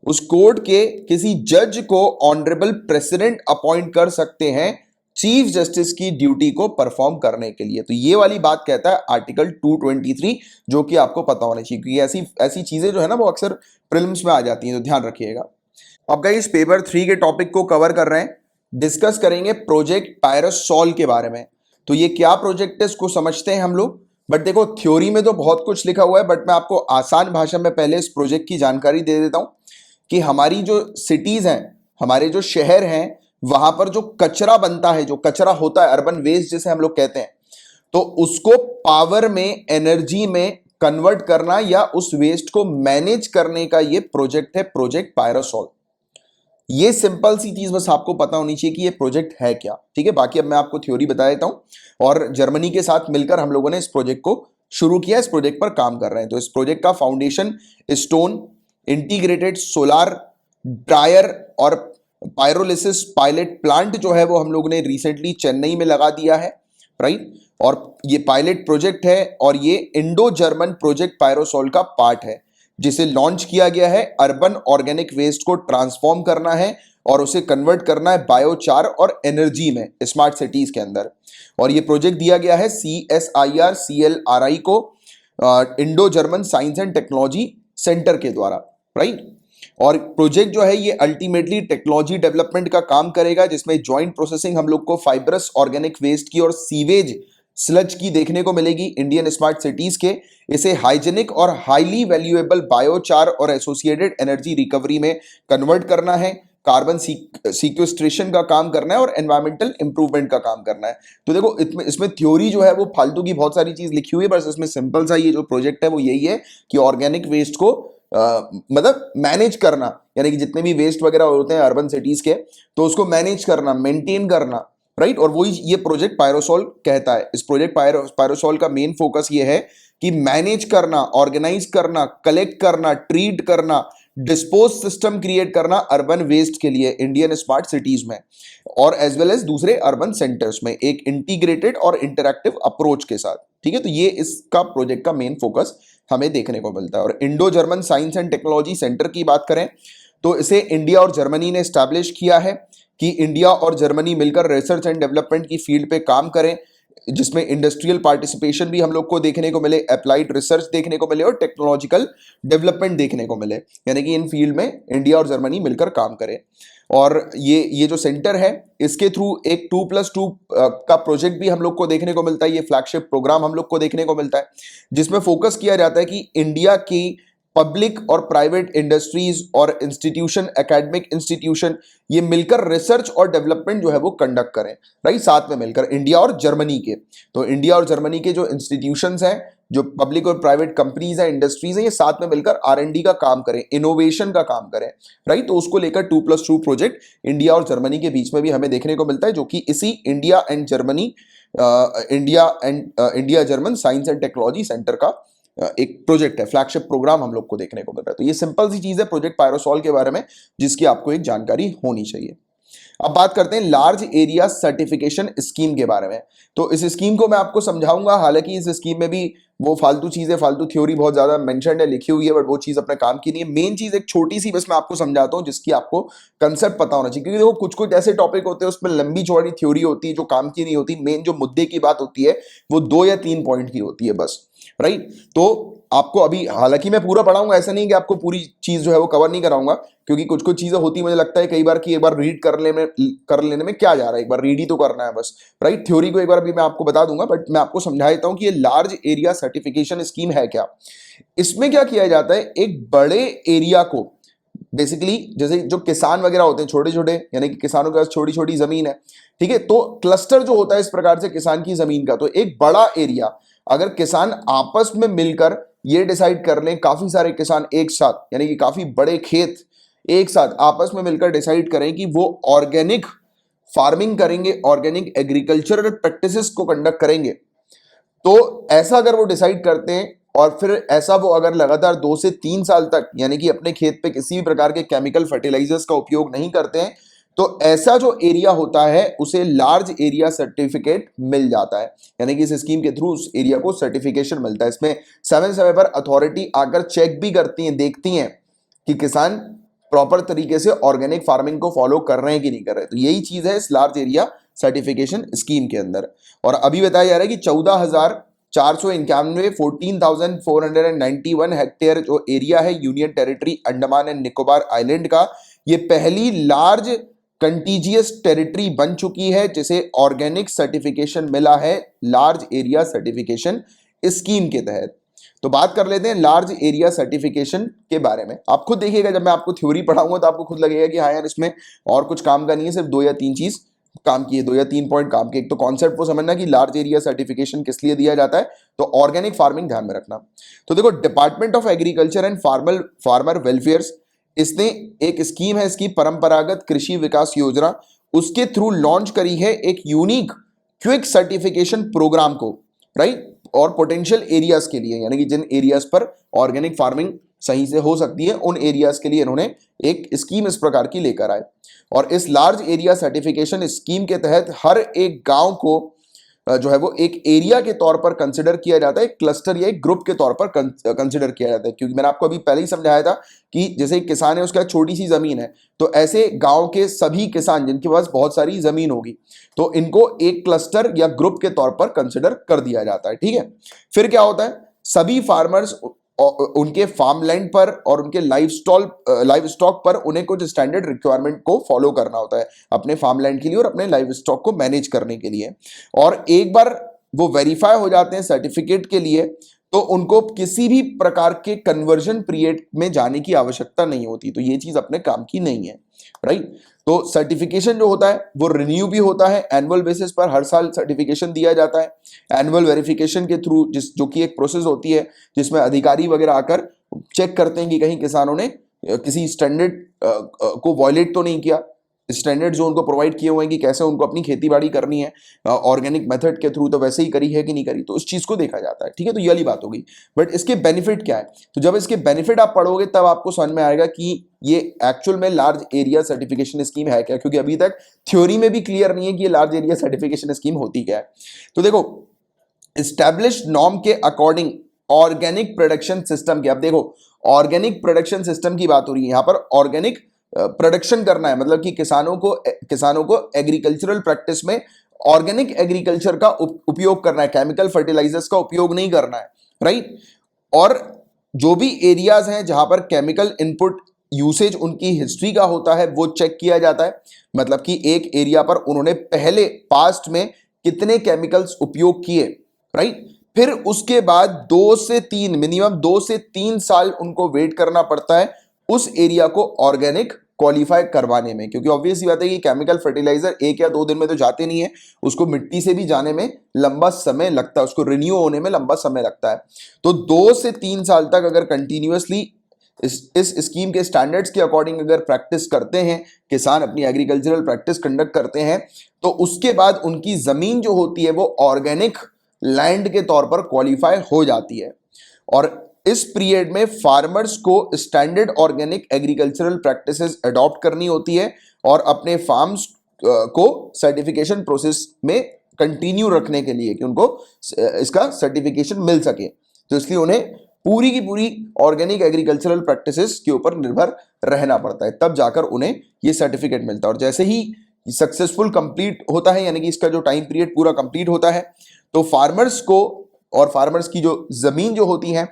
उस कोर्ट के किसी जज को ऑनरेबल प्रेसिडेंट अपॉइंट कर सकते हैं चीफ जस्टिस की ड्यूटी को परफॉर्म करने के लिए। तो ये वाली बात कहता है आर्टिकल 223, जो कि आपको पता होना चाहिए, क्योंकि ऐसी ऐसी चीजें जो है ना वो अक्सर प्रीलिम्स में आ जाती हैं, तो ध्यान रखिएगा। अब गाइस पेपर 3 के टॉपिक को कवर कर रहे हैं, डिस्कस करेंगे प्रोजेक्ट पायरोसॉल के बारे में। तो ये क्या प्रोजेक्ट है इसको समझते हैं हम लोग। बट देखो थ्योरी में तो बहुत कुछ लिखा हुआ है, बट मैं आपको आसान भाषा में पहले इस प्रोजेक्ट की जानकारी दे देता हूं कि हमारी जो सिटीज हैं, हमारे जो शहर हैं, वहां पर जो कचरा बनता है, जो कचरा होता है, अर्बन वेस्ट जिसे हम लोग कहते हैं, तो उसको पावर में, एनर्जी में कन्वर्ट करना या उस वेस्ट को मैनेज करने का ये प्रोजेक्ट है, प्रोजेक्ट पायरोसॉल। ये सिंपल सी चीज बस आपको पता होनी चाहिए कि ये प्रोजेक्ट है क्या, ठीक है। बाकी अब मैं आपको थ्योरी बता देता हूं। और जर्मनी के साथ मिलकर हम लोगों ने इस प्रोजेक्ट को शुरू किया, इस प्रोजेक्ट पर काम कर रहे हैं। तो इस प्रोजेक्ट का foundation stone, integrated solar dryer और पायरोलिसिस पायलट प्लांट जो है वो हम लोग ने रिसेंटली चेन्नई में लगा दिया है, राइट। और ये पायलट प्रोजेक्ट है और ये इंडो जर्मन प्रोजेक्ट पायरोसॉल का पार्ट है, जिसे लॉन्च किया गया है। अर्बन ऑर्गेनिक वेस्ट को ट्रांसफॉर्म करना है और उसे कन्वर्ट करना है बायोचार और एनर्जी में स्मार्ट सिटीज के अंदर। और ये प्रोजेक्ट दिया गया है CSIR CLRI को, Indo German science and technology centre के द्वारा, राइट। और प्रोजेक्ट जो है ये अल्टीमेटली टेक्नोलॉजी डेवलपमेंट का काम करेगा, जिसमें जॉइंट प्रोसेसिंग हम लोग को फाइब्रस ऑर्गेनिक वेस्ट की और सीवेज स्लज की देखने को मिलेगी इंडियन स्मार्ट सिटीज के। इसे हाइजेनिक और हाईली वैल्यूएबल बायोचार और एसोसिएटेड एनर्जी रिकवरी में कन्वर्ट करना है, कार्बन सीक्वेस्ट्रेशन का काम करना है और एनवायरमेंटल इंप्रूवमेंट का काम करना है। तो देखो इसमें थ्योरी जो है वो फालतू की बहुत सारी चीज लिखी हुई है, बस इसमें सिंपल सा ये जो प्रोजेक्ट है वो यही है कि ऑर्गेनिक वेस्ट को मतलब मैनेज करना, यानी कि जितने भी वेस्ट वगैरह होते हैं अर्बन सिटीज के, तो उसको मैनेज करना, मेंटेन करना, राइट। और वही ये प्रोजेक्ट पायरोसॉल कहता है। इस प्रोजेक्ट पायरोसॉल का मेन फोकस ये है कि मैनेज करना, ऑर्गेनाइज करना, कलेक्ट करना, ट्रीट करना, डिस्पोज सिस्टम क्रिएट करना अर्बन वेस्ट के लिए इंडियन स्मार्ट सिटीज में और एज वेल एज दूसरे अर्बन सेंटर्स में एक इंटीग्रेटेड और इंटरैक्टिव अप्रोच के साथ, ठीक है। तो ये इसका प्रोजेक्ट का मेन फोकस हमें देखने को मिलता है। और Indo German science and technology centre की बात करें तो इसे इंडिया और जर्मनी ने एस्टैब्लिश किया है कि इंडिया और जर्मनी मिलकर रिसर्च एंड डेवलपमेंट की फील्ड पे काम करें, जिसमें इंडस्ट्रियल पार्टिसिपेशन भी हम लोग को देखने को मिले, अप्लाइड रिसर्च देखने को मिले और टेक्नोलॉजिकल डेवलपमेंट देखने को मिले, यानी कि इन फील्ड में इंडिया और जर्मनी मिलकर काम करें। और ये जो सेंटर है इसके थ्रू एक 2+2 का प्रोजेक्ट भी हम लोग को देखने को मिलता है, ये फ्लैगशिप प्रोग्राम हम लोग को देखने को मिलता है, जिसमें फोकस किया जाता है कि इंडिया की पब्लिक और प्राइवेट इंडस्ट्रीज और इंस्टीट्यूशन, एकेडमिक इंस्टीट्यूशन, ये मिलकर रिसर्च और डेवलपमेंट जो है वो कंडक्ट करें, राइट, साथ में मिलकर इंडिया और जर्मनी के। तो इंडिया और जर्मनी के जो इंस्टीट्यूशंस हैं, जो पब्लिक और प्राइवेट कंपनीज हैं, इंडस्ट्रीज हैं, ये साथ में मिलकर R&D का काम करें, इनोवेशन का काम करें, राइट। तो उसको लेकर 2+2 प्रोजेक्ट इंडिया और जर्मनी के बीच में भी हमें देखने को मिलता है, जो कि इसी India and Germany, India German science and technology centre का एक प्रोजेक्ट है, फ्लैगशिप प्रोग्राम हम लोग को देखने को मिल रहा है। तो ये सिंपल सी चीज है प्रोजेक्ट पायरोसॉल के बारे में, जिसकी आपको एक जानकारी होनी चाहिए। अब बात करते हैं लार्ज एरिया सर्टिफिकेशन स्कीम के बारे में। तो इस स्कीम को मैं आपको समझाऊंगा, हालांकि इस स्कीम में भी वो फालतू चीजें, फालतू थ्योरी बहुत ज्यादा मेंशन्ड है, लिखी हुई है, बट वो चीज अपने काम की नहीं है। मेन चीज एक छोटी सी बस मैं आपको समझाता हूं, जिसकी आपको कंसेप्ट पता होना चाहिए, क्योंकि देखो कुछ कुछ ऐसे टॉपिक होते हैं उसमें लंबी चौड़ी थ्योरी होती है जो काम की नहीं होती। मेन जो मुद्दे की बात होती है वो 2 या 3 पॉइंट की होती है बस, राइट। तो आपको अभी, हालांकि मैं पूरा पढ़ाऊंगा, ऐसा नहीं कि आपको पूरी चीज जो है वो कवर नहीं कराऊंगा, क्योंकि कुछ कुछ चीजें होती, मुझे लगता है कई बार कि एक बार रीड कर लेने में क्या जा रहा है, एक बार रीड ही तो करना है बस, राइट। थ्योरी को एक बार अभी मैं आपको बता दूंगा, बट मैं आपको समझा देता हूं कि ये लार्ज एरिया सर्टिफिकेशन स्कीम है क्या। इसमें क्या किया जाता है, एक बड़े एरिया को बेसिकली, जैसे जो किसान वगैरह होते हैं छोटे छोटे, यानी कि किसानों के पास छोटी छोटी जमीन है, ठीक है, तो क्लस्टर जो होता है इस प्रकार से किसान की जमीन का, तो एक बड़ा एरिया अगर किसान आपस में मिलकर ये डिसाइड कर लें, काफी सारे किसान एक साथ, यानी कि काफी बड़े खेत एक साथ आपस में मिलकर डिसाइड करें कि वो ऑर्गेनिक फार्मिंग करेंगे, ऑर्गेनिक एग्रीकल्चरल प्रैक्टिसेस को कंडक्ट करेंगे, तो ऐसा अगर वो डिसाइड करते हैं और फिर ऐसा वो अगर लगातार 2 से 3 साल तक, यानी कि अपने खेत पे किसी भी प्रकार के केमिकल फर्टिलाइजर्स का उपयोग नहीं करते हैं, तो ऐसा जो एरिया होता है उसे लार्ज एरिया सर्टिफिकेट मिल जाता है, यानी कि इस स्कीम के थ्रू उस एरिया को सर्टिफिकेशन मिलता है। इसमें समय समय पर अथॉरिटी आकर चेक भी करती हैं, देखती हैं कि किसान प्रॉपर तरीके से ऑर्गेनिक फार्मिंग को फॉलो कर रहे हैं कि नहीं कर रहे। तो यही चीज है इस लार्ज एरिया सर्टिफिकेशन स्कीम के अंदर। और अभी बताया जा रहा है कि 14,491 14,491 हेक्टेयर जो एरिया है union territory Andaman and Nicobar island का, ये पहली लार्ज कंटीजियस टेरिटरी बन चुकी है जिसे ऑर्गेनिक सर्टिफिकेशन मिला है लार्ज एरिया सर्टिफिकेशन स्कीम के तहत। तो बात कर लेते हैं लार्ज एरिया सर्टिफिकेशन के बारे में। आप खुद देखिएगा, जब मैं आपको थ्योरी पढ़ाऊंगा तो आपको खुद लगेगा कि हाँ यार इसमें और कुछ काम का नहीं है, सिर्फ 2 या 3 चीज काम की है, 2 या 3 पॉइंट काम के। एक तो कॉन्सेप्ट को समझना कि लार्ज एरिया सर्टिफिकेशन किस लिए दिया जाता है, तो ऑर्गेनिक फार्मिंग ध्यान में रखना। तो देखो, department of agriculture and farmer welfare, इसने एक स्कीम है इसकी, परंपरागत कृषि विकास योजना, उसके थ्रू लॉन्च करी है एक यूनिक क्विक सर्टिफिकेशन प्रोग्राम को, राइट। और पोटेंशियल एरियाज के लिए, यानी कि जिन एरियाज पर ऑर्गेनिक फार्मिंग सही से हो सकती है, उन एरियाज के लिए इन्होंने एक स्कीम इस प्रकार की लेकर आए। और इस लार्ज एरिया सर्टिफिकेशन स्कीम के तहत हर एक गांव को जो है वो एक एरिया के तौर पर कंसिडर किया जाता है, क्लस्टर या एक ग्रुप के तौर पर कंसिडर किया जाता है। क्योंकि मैंने आपको अभी पहले ही समझाया था कि जैसे एक किसान है, उसका छोटी सी जमीन है, तो ऐसे गांव के सभी किसान जिनके पास बहुत सारी जमीन होगी, तो इनको एक क्लस्टर या ग्रुप के तौर पर कंसिडर कर दिया जाता है, ठीक है। फिर क्या होता है, सभी फार्मर्स उनके फार्म लैंड पर और उनके लाइव स्टॉक पर उन्हें कुछ स्टैंडर्ड रिक्वायरमेंट को फॉलो करना होता है अपने फार्म लैंड के लिए और अपने लाइव स्टॉक को मैनेज करने के लिए। और एक बार वो वेरीफाई हो जाते हैं सर्टिफिकेट के लिए, तो उनको किसी भी प्रकार के कन्वर्जन पीरियड में जाने की आवश्यकता नहीं होती। तो ये चीज अपने काम की नहीं है, राइट। तो सर्टिफिकेशन जो होता है वो रिन्यू भी होता है एनुअल बेसिस पर, हर साल सर्टिफिकेशन दिया जाता है एनुअल वेरिफिकेशन के थ्रू, जो कि एक प्रोसेस होती है जिसमें अधिकारी वगैरह आकर चेक करते हैं कि कहीं किसानों ने किसी स्टैंडर्ड को वॉयलेट तो नहीं किया, स्टैंडर्ड जो उनको प्रोवाइड किए हुए हैं कि कैसे उनको अपनी खेती बाड़ी करनी है ऑर्गेनिक मेथड के थ्रू, तो वैसे ही करी है कि नहीं करी, तो उस चीज को देखा जाता है, ठीक है। तो ये वाली बात होगी। बट इसके बेनिफिट क्या है, तो जब इसके बेनिफिट आप पढ़ोगे तब आपको समझ में आएगा कि ये एक्चुअल में लार्ज एरिया सर्टिफिकेशन स्कीम है क्या, क्योंकि अभी तक थ्योरी में भी क्लियर नहीं है कि ये लार्ज एरिया सर्टिफिकेशन स्कीम होती क्या है। तो देखो, एस्टैब्लिश्ड नॉर्म के अकॉर्डिंग ऑर्गेनिक प्रोडक्शन सिस्टम के, अब देखो ऑर्गेनिक प्रोडक्शन सिस्टम की बात हो रही है, यहां पर ऑर्गेनिक प्रोडक्शन करना है, मतलब कि किसानों को एग्रीकल्चरल प्रैक्टिस में ऑर्गेनिक एग्रीकल्चर का उपयोग करना है, केमिकल फर्टिलाइजर्स का उपयोग नहीं करना है, राइट। और जो भी एरियाज हैं जहां पर केमिकल इनपुट यूसेज उनकी हिस्ट्री का होता है वो चेक किया जाता है, मतलब कि एक एरिया पर उन्होंने पहले पास्ट में कितने केमिकल्स उपयोग किए, राइट। फिर उसके बाद 2 से 3 मिनिमम 2 से 3 साल उनको वेट करना पड़ता है उस एरिया को ऑर्गेनिक क्वालिफाई करवाने में, क्योंकि ऑब्वियस ही बात है कि केमिकल फर्टिलाइजर 1 या 2 दिन में तो जाते नहीं है, उसको मिट्टी से भी जाने में लंबा समय लगता है, उसको रिन्यू होने में लंबा समय लगता है। तो 2 से 3 साल तक अगर कंटिन्यूअसली इस स्कीम के स्टैंडर्ड्स के अकॉर्डिंग अगर प्रैक्टिस करते हैं, किसान अपनी एग्रीकल्चरल प्रैक्टिस कंडक्ट करते हैं, तो उसके बाद उनकी जमीन जो होती है वो ऑर्गेनिक लैंड के तौर पर क्वालिफाई हो जाती है। और इस पीरियड में फार्मर्स को standard organic agricultural practices adopt करनी होती है और अपने फार्म्स को सर्टिफिकेशन प्रोसेस में कंटिन्यू रखने के लिए कि उनको इसका सर्टिफिकेशन मिल सके, तो इसलिए उन्हें पूरी की पूरी ऑर्गेनिक एग्रीकल्चरल प्रैक्टिसेस के ऊपर निर्भर रहना पड़ता है, तब जाकर उन्हें ये सर्टिफिकेट मिलता है। और जैसे ही सक्सेसफुल कंप्लीट होता है, यानी कि इसका जो टाइम पीरियड पूरा कंप्लीट होता है, तो फार्मर्स को और फार्मर्स की जो जमीन जो होती है,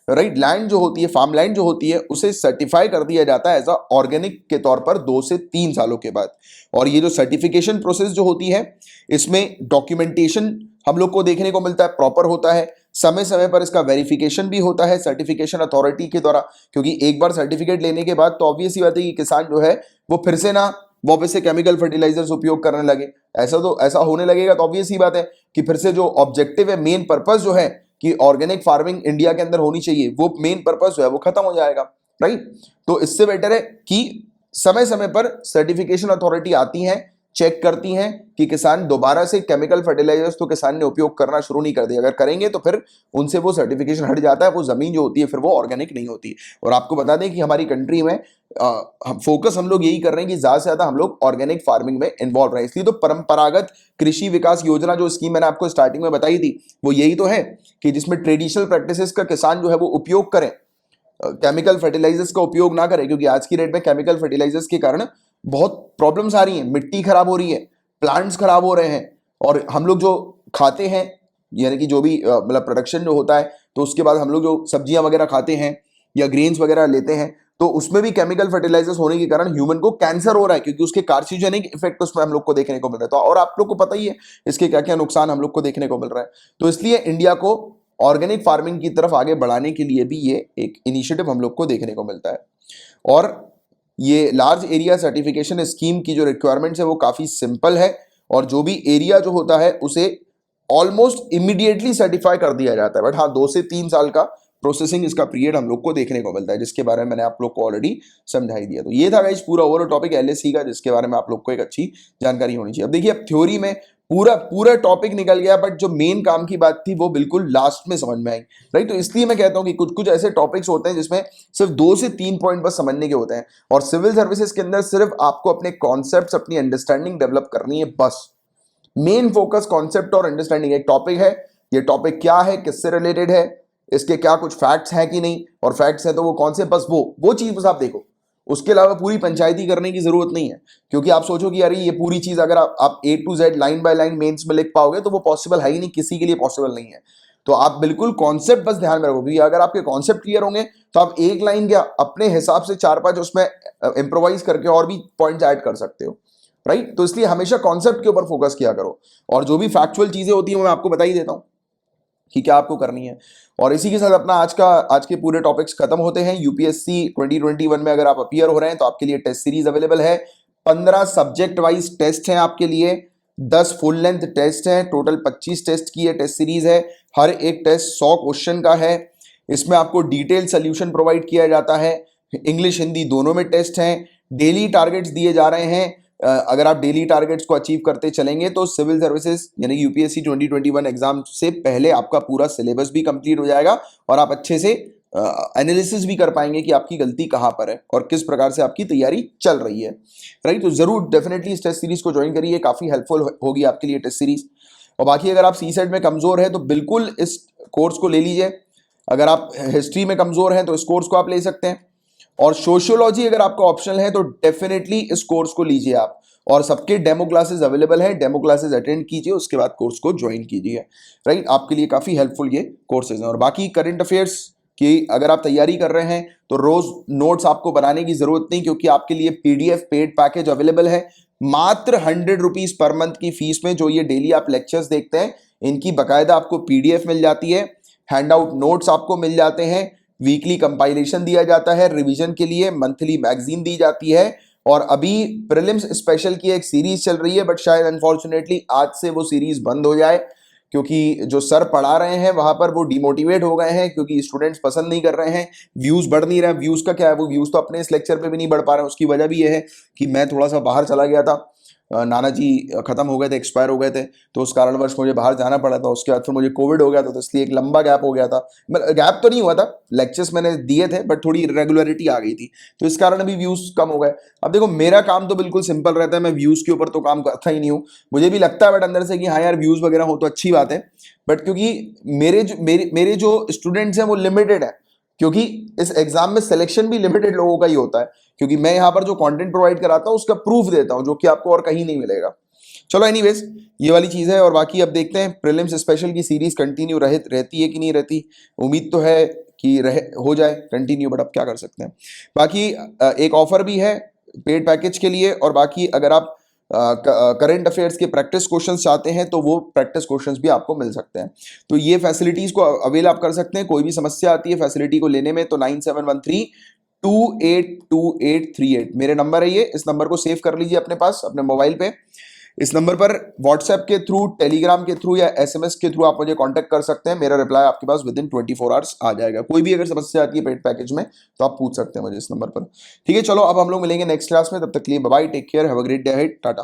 राइट, लैंड जो होती है, फार्म लैंड जो होती है, उसे सर्टिफाई कर दिया जाता है एज अ ऑर्गेनिक के तौर पर 2 से 3 सालों के बाद। और ये जो सर्टिफिकेशन प्रोसेस जो होती है, इसमें डॉक्यूमेंटेशन हम लोग को देखने को मिलता है, प्रॉपर होता है, समय समय पर इसका वेरिफिकेशन भी होता है सर्टिफिकेशन अथॉरिटी के द्वारा, क्योंकि एक बार सर्टिफिकेट लेने के बाद तो ऑब्वियस ही बात है कि किसान जो है वो फिर से ना वापस से केमिकल फर्टिलाइजर्स उपयोग करने लगे। ऐसा होने लगेगा तो ऑब्वियस ही बात है कि फिर से जो ऑब्जेक्टिव है, मेन पर्पस जो है कि ऑर्गेनिक फार्मिंग इंडिया के अंदर होनी चाहिए, वो मेन पर्पस जो है वो खत्म हो जाएगा, राइट। तो इससे बेटर है कि समय समय पर सर्टिफिकेशन अथॉरिटी आती हैं, चेक करती हैं कि किसान दोबारा से केमिकल फर्टिलाइजर्स तो किसान ने उपयोग करना शुरू नहीं कर दिया, अगर करेंगे तो फिर उनसे वो सर्टिफिकेशन हट जाता है, वो जमीन जो होती है फिर वो ऑर्गेनिक नहीं होती। और आपको बता दें कि हमारी कंट्री में फोकस हम लोग यही कर रहे हैं कि ज्यादा से ज्यादा हम लोग ऑर्गेनिक फार्मिंग में इन्वॉल्व रहे, इसलिए तो परंपरागत कृषि विकास योजना जो स्कीम मैंने आपको स्टार्टिंग में बताई थी, वो यही तो है कि जिसमें ट्रेडिशनल प्रैक्टिसेस का किसान जो है वो उपयोग करें, केमिकल फर्टिलाइजर्स का उपयोग ना करें, क्योंकि आज की डेट में केमिकल फर्टिलाइजर्स के कारण बहुत प्रॉब्लम्स आ रही हैं, मिट्टी खराब हो रही है, प्लांट्स खराब हो रहे हैं, और हम लोग जो खाते हैं, यानी कि जो भी मतलब प्रोडक्शन जो होता है, तो उसके बाद हम लोग जो सब्जियां वगैरह खाते हैं या ग्रेन्स वगैरह लेते हैं, तो उसमें भी केमिकल फर्टिलाइजर्स होने के कारण ह्यूमन को कैंसर हो रहा है, क्योंकि उसके कार्सिनोजेनिक इफेक्ट उसमें हम लोग को देखने को मिल रहा है। तो और आप लोग को पता ही है इसके क्या क्या नुकसान हम लोग को देखने को मिल रहा है। तो इसलिए इंडिया को ऑर्गेनिक फार्मिंग की तरफ आगे बढ़ाने के लिए भी ये एक इनिशिएटिव हम लोग को देखने को मिलता है। और ये लार्ज एरिया सर्टिफिकेशन स्कीम की जो रिक्वायरमेंट्स है वो काफ़ी सिंपल है, और जो भी एरिया जो होता है उसे ऑलमोस्ट इमीडिएटली सर्टिफाई कर दिया जाता है। बट हाँ, 2 से 3 साल का प्रोसेसिंग इसका पीरियड हम लोग को देखने को मिलता है, जिसके बारे में मैंने आप लोग को ऑलरेडी समझाई दिया। तो ये था गाइस पूरा ओवरऑल टॉपिक एलएससी का, जिसके बारे में आप लोग को एक अच्छी जानकारी होनी चाहिए। अब देखिए, अब थ्योरी में पूरा टॉपिक निकल गया, बट जो मेन काम की बात थी वो बिल्कुल लास्ट में समझ में आई, राइट। तो इसलिए मैं कहता हूं कि कुछ कुछ ऐसे टॉपिक्स होते हैं जिसमें सिर्फ 2 से 3 पॉइंट बस समझने के होते हैं, और सिविल सर्विसेज के अंदर सिर्फ आपको अपने कॉन्सेप्ट्स, अपनी अंडरस्टैंडिंग डेवलप करनी है बस। मेन फोकस कॉन्सेप्ट और अंडरस्टैंडिंग। एक टॉपिक है, ये टॉपिक क्या है, किससे रिलेटेड है, इसके क्या कुछ फैक्ट्स हैं कि नहीं, और फैक्ट्स हैं तो वो कौन से, बस वो चीज बस आप देखो। उसके अलावा पूरी पंचायती करने की जरूरत नहीं है, क्योंकि आप सोचो कि यार ये पूरी चीज अगर आप A to Z line by line mains में लिख पाओगे तो वो पॉसिबल है ही नहीं, किसी के लिए पॉसिबल नहीं है। तो आप बिल्कुल कॉन्सेप्ट बस ध्यान में रखो, क्योंकि अगर आपके कॉन्सेप्ट क्लियर होंगे तो आप एक लाइन क्या अपने हिसाब से 4-5 उसमें इंप्रोवाइज करके और भी पॉइंट्स ऐड कर सकते हो, राइट। तो इसलिए हमेशा कॉन्सेप्ट के ऊपर फोकस किया करो, और जो भी फैक्चुअल चीजें होती है मैं आपको बता ही देता हूँ कि क्या आपको करनी है। और इसी के साथ अपना आज के पूरे टॉपिक्स खत्म होते हैं। यूपीएससी 2021 में अगर आप अपीयर हो रहे हैं तो आपके लिए टेस्ट सीरीज अवेलेबल है। 15 सब्जेक्ट वाइज टेस्ट हैं आपके लिए, 10 फुल लेंथ टेस्ट हैं, टोटल 25 टेस्ट की ये टेस्ट सीरीज है। हर एक टेस्ट 100 क्वेश्चन का है। इसमें आपको डिटेल सोल्यूशन प्रोवाइड किया जाता है, इंग्लिश हिंदी दोनों में टेस्ट हैं। डेली टारगेट्स दिए जा रहे हैं, अगर आप डेली टारगेट्स को अचीव करते चलेंगे तो सिविल सर्विसेज यानी यूपीएससी 2021 एग्जाम से पहले आपका पूरा सिलेबस भी कंप्लीट हो जाएगा, और आप अच्छे से एनालिसिस भी कर पाएंगे कि आपकी गलती कहाँ पर है और किस प्रकार से आपकी तैयारी चल रही है, राइट। तो जरूर डेफिनेटली इस टेस्ट सीरीज को ज्वाइन करिए, काफी हेल्पफुल होगी आपके लिए टेस्ट सीरीज। और बाकी अगर आप सीसेट में कमजोर है तो बिल्कुल इस कोर्स को ले लीजिए। अगर आप हिस्ट्री में कमजोर हैं तो इस कोर्स को आप ले सकते हैं, और सोशियोलॉजी अगर आपका ऑप्शनल है तो डेफिनेटली इस कोर्स को लीजिए आप। और सबके डेमो क्लासेस अवेलेबल है, डेमो क्लासेस अटेंड कीजिए, उसके बाद कोर्स को ज्वाइन कीजिए, राइट। आपके लिए काफ़ी हेल्पफुल ये कोर्सेज हैं। और बाकी करंट अफेयर्स की अगर आप तैयारी कर रहे हैं तो रोज नोट्स आपको बनाने की जरूरत नहीं, क्योंकि आपके लिए पीडीएफ पेड पैकेज अवेलेबल है मात्र 100 रुपीज पर मंथ की फीस में। जो ये डेली आप लेक्चर्स देखते हैं इनकी बकायदा आपको पीडीएफ मिल जाती है, हैंड आउट नोट्स आपको मिल जाते हैं, वीकली कंपाइलेशन दिया जाता है रिवीजन के लिए, मंथली मैगजीन दी जाती है। और अभी प्रीलिम्स स्पेशल की एक सीरीज चल रही है, बट शायद अनफॉर्चुनेटली आज से वो सीरीज बंद हो जाए, क्योंकि जो सर पढ़ा रहे हैं वहां पर वो डिमोटिवेट हो गए हैं, क्योंकि स्टूडेंट्स पसंद नहीं कर रहे हैं, व्यूज बढ़ नहीं रहे। व्यूज का क्या है, वो व्यूज तो अपने इस लेक्चर पे भी नहीं बढ़ पा रहे हैं। उसकी वजह भी ये है कि मैं थोड़ा सा बाहर चला गया था, नाना जी खत्म हो गए थे, एक्सपायर हो गए थे, तो उस कारणवश मुझे बाहर जाना पड़ा था। उसके बाद फिर मुझे कोविड हो गया था, तो इसलिए एक लंबा गैप हो गया था। गैप तो नहीं हुआ था, लेक्चर्स मैंने दिए थे, बट थोड़ी इरेगुलरिटी आ गई थी, तो इस कारण अभी व्यूज कम हो गए। अब देखो मेरा काम तो बिल्कुल सिंपल रहता है, मैं व्यूज के ऊपर तो काम करता ही नहीं हूँ। मुझे भी लगता है बट अंदर से कि हाँ यार व्यूज वगैरह हो तो अच्छी बात है, बट क्योंकि मेरे जो स्टूडेंट्स हैं वो लिमिटेड है, क्योंकि इस एग्जाम में सिलेक्शन भी लिमिटेड लोगों का ही होता है, क्योंकि मैं यहाँ पर जो कंटेंट प्रोवाइड कराता हूँ उसका प्रूफ देता हूँ, जो कि आपको और कहीं नहीं मिलेगा। चलो एनीवेज ये वाली चीज़ है। और बाकी अब देखते हैं प्रीलिम्स स्पेशल की सीरीज कंटिन्यू रहती है कि नहीं रहती। उम्मीद तो है कि हो जाए कंटिन्यू, बट अब क्या कर सकते हैं। बाकी एक ऑफर भी है पेड पैकेज के लिए। और बाकी अगर आप करंट अफेयर्स के प्रैक्टिस क्वेश्चंस चाहते हैं तो वो प्रैक्टिस क्वेश्चंस भी आपको मिल सकते हैं। तो ये फैसिलिटीज को अवेल आप कर सकते हैं। कोई भी समस्या आती है फैसिलिटी को लेने में तो 9713282838 मेरे नंबर है ये। इस नंबर को सेव कर लीजिए अपने पास, अपने मोबाइल पे। इस नंबर पर व्हाट्सएप के थ्रू, टेलीग्राम के थ्रू या एसएमएस के थ्रू आप मुझे कांटेक्ट कर सकते हैं। मेरा रिप्लाई आपके पास विद इन 24 आवर्स आ जाएगा। कोई भी अगर समस्या आती है पेड पैकेज में तो आप पूछ सकते हैं मुझे इस नंबर पर। ठीक है, चलो अब हम लोग मिलेंगे नेक्स्ट क्लास में। तब तक के लिए bye bye, take care, have a great day ahead, Tata.